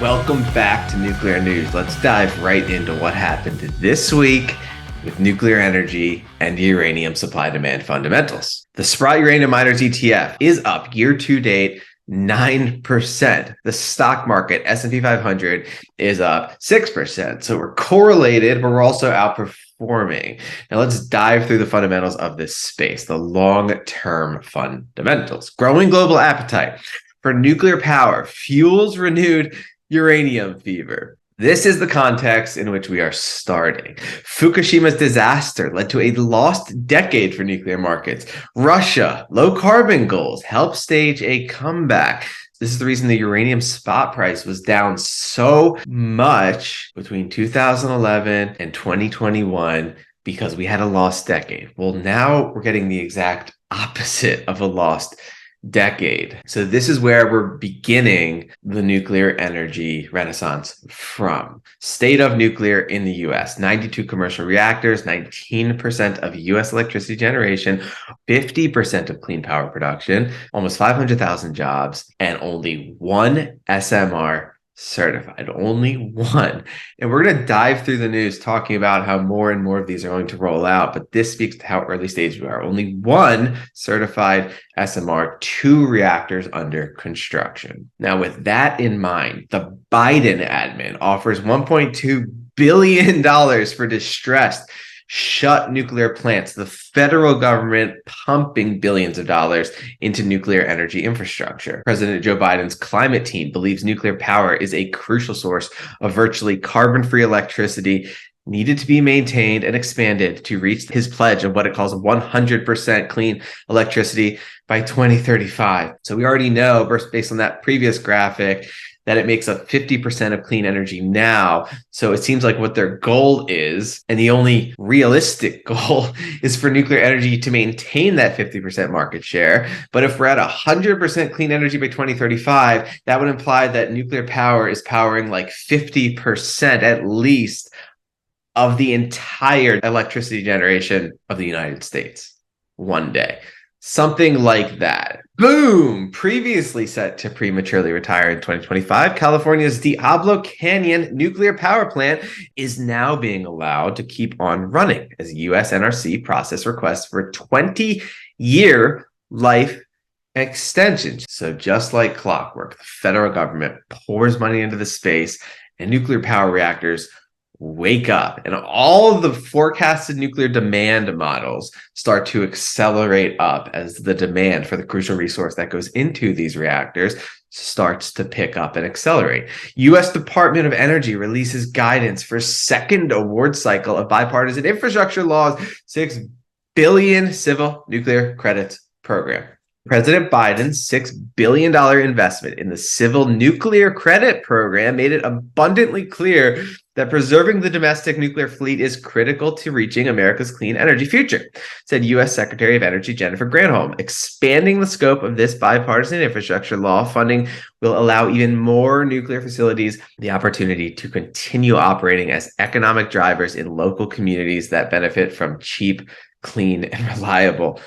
Welcome back to Nuclear News. Let's dive right into what happened this week with nuclear energy and uranium supply demand fundamentals. The Sprott Uranium Miners ETF is up year to date 9%. The stock market, S&P 500, is up 6%. So we're correlated, but we're also outperforming. Now let's dive through the fundamentals of this space, the long-term fundamentals. Growing global appetite for nuclear power fuels renewed uranium fever. This is the context in which we are starting. Fukushima's disaster led to a lost decade for nuclear markets. Russia, low carbon goals helped stage a comeback. This is the reason the uranium spot price was down so much between 2011 and 2021 because we had a lost decade. Well, now we're getting the exact opposite of a lost decade. So this is where we're beginning the nuclear energy renaissance from. State of nuclear in the US, 92 commercial reactors, 19% of US electricity generation, 50% of clean power production, almost 500,000 jobs, and only one SMR certified, only one. And we're going to dive through the news talking about how more and more of these are going to roll out, but this speaks to how early stage we are. Only one certified SMR, 2 reactors under construction. Now, with that in mind, the Biden admin offers $1.2 billion for distressed shut nuclear plants, the federal government pumping billions of dollars into nuclear energy infrastructure. President Joe Biden's climate team believes nuclear power is a crucial source of virtually carbon-free electricity needed to be maintained and expanded to reach his pledge of what it calls 100% clean electricity by 2035. So we already know, based on that previous graphic, that it makes up 50% of clean energy now. So it seems like what their goal is, and the only realistic goal, is for nuclear energy to maintain that 50% market share. But if we're at 100% clean energy by 2035, that would imply that nuclear power is powering like 50% at least of the entire electricity generation of the United States one day. Something like that. Boom! Previously set to prematurely retire in 2025, California's Diablo Canyon nuclear power plant is now being allowed to keep on running as US NRC process requests for 20-year life extensions. So just like clockwork, the federal government pours money into the space and nuclear power reactors wake up, and all of the forecasted nuclear demand models start to accelerate up as the demand for the crucial resource that goes into these reactors starts to pick up and accelerate. U.S. Department of Energy releases guidance for second award cycle of bipartisan infrastructure law's $6 billion civil nuclear credits program. President Biden's $6 billion investment in the civil nuclear credit program made it abundantly clear that preserving the domestic nuclear fleet is critical to reaching America's clean energy future, said U.S. Secretary of Energy Jennifer Granholm. Expanding the scope of this bipartisan infrastructure law funding will allow even more nuclear facilities the opportunity to continue operating as economic drivers in local communities that benefit from cheap, clean, and reliable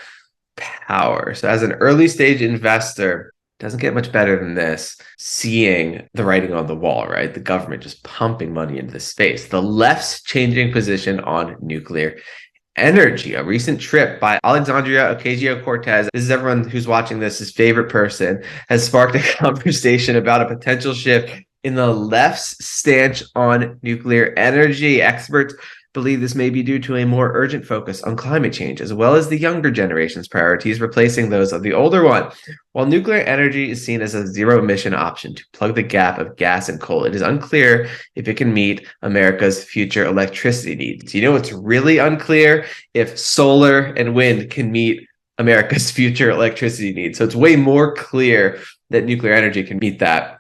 power. So as an early stage investor, doesn't get much better than this, seeing the writing on the wall, right? The government just pumping money into the space. The left's changing position on nuclear energy. A recent trip by Alexandria Ocasio-Cortez, this is everyone who's watching this, his favorite person, has sparked a conversation about a potential shift in the left's stance on nuclear energy. Experts believe this may be due to a more urgent focus on climate change, as well as the younger generation's priorities replacing those of the older one. While nuclear energy is seen as a zero-emission option to plug the gap of gas and coal, it is unclear if it can meet America's future electricity needs. You know what's really unclear? If solar and wind can meet America's future electricity needs. So it's way more clear that nuclear energy can meet that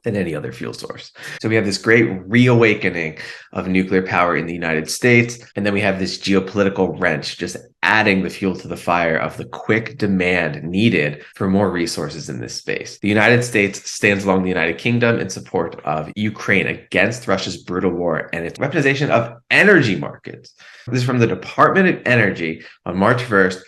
than any other fuel source. So we have this great reawakening of nuclear power in the United States, and then we have this geopolitical wrench just adding the fuel to the fire of the quick demand needed for more resources in this space. The United States stands along the United Kingdom in support of Ukraine against Russia's brutal war and its weaponization of energy markets. This is from the Department of Energy on March 1st,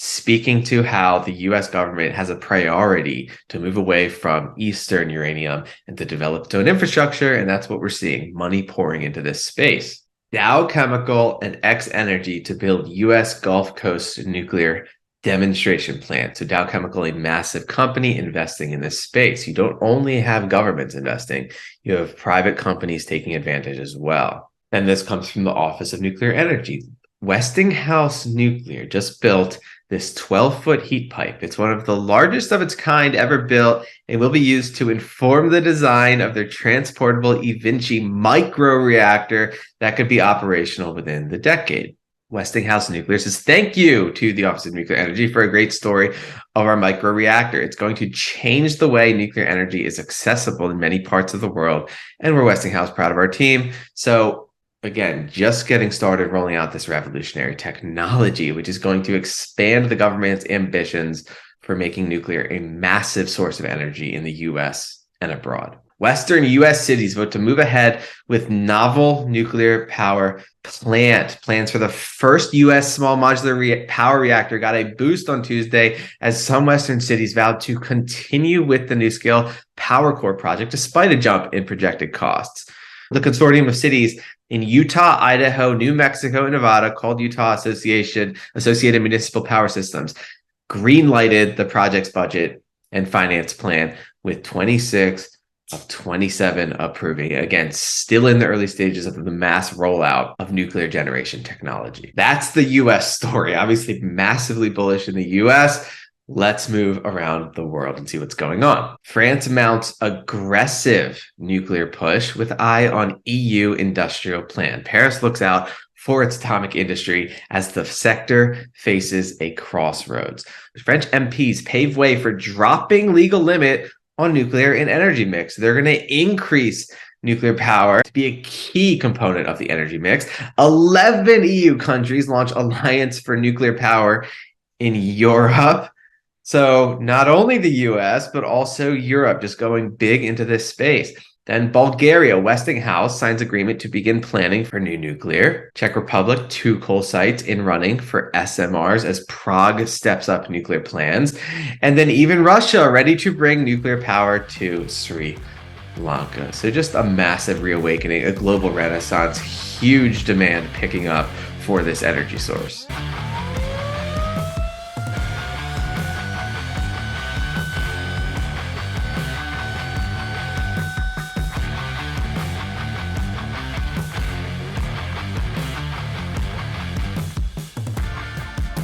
speaking to how the US government has a priority to move away from Eastern uranium and to develop its own infrastructure. And that's what we're seeing, money pouring into this space. Dow Chemical and X Energy to build US Gulf Coast nuclear demonstration plant. So Dow Chemical, a massive company investing in this space. You don't only have governments investing, you have private companies taking advantage as well. And this comes from the Office of Nuclear Energy. Westinghouse Nuclear just built this 12-foot heat pipe. It's one of the largest of its kind ever built and will be used to inform the design of their transportable eVinci microreactor that could be operational within the decade. Westinghouse Nuclear says thank you to the Office of Nuclear Energy for a great story of our microreactor. It's going to change the way nuclear energy is accessible in many parts of the world. And we're Westinghouse proud of our team. So again, just getting started rolling out this revolutionary technology, which is going to expand the government's ambitions for making nuclear a massive source of energy in the US and abroad. Western US cities vote to move ahead with novel nuclear power plant. Plans for the first US small modular power reactor got a boost on Tuesday as some Western cities vowed to continue with the NuScale Power Core project despite a jump in projected costs. The consortium of cities in Utah, Idaho, New Mexico, and Nevada, called Utah Associated Municipal Power Systems, green-lighted the project's budget and finance plan with 26 of 27 approving. Again, still in the early stages of the mass rollout of nuclear generation technology. That's the US story. Obviously, massively bullish in the US. Let's move around the world and see what's going on. France mounts aggressive nuclear push with eye on EU industrial plan. Paris looks out for its atomic industry as the sector faces a crossroads. French MPs pave way for dropping legal limit on nuclear in energy mix. They're going to increase nuclear power to be a key component of the energy mix. 11 EU countries launch alliance for nuclear power in Europe. So not only the US, but also Europe just going big into this space. Then Bulgaria, Westinghouse signs agreement to begin planning for new nuclear. Czech Republic, 2 coal sites in running for SMRs as Prague steps up nuclear plans. And then even Russia ready to bring nuclear power to Sri Lanka. So just a massive reawakening, a global renaissance, huge demand picking up for this energy source.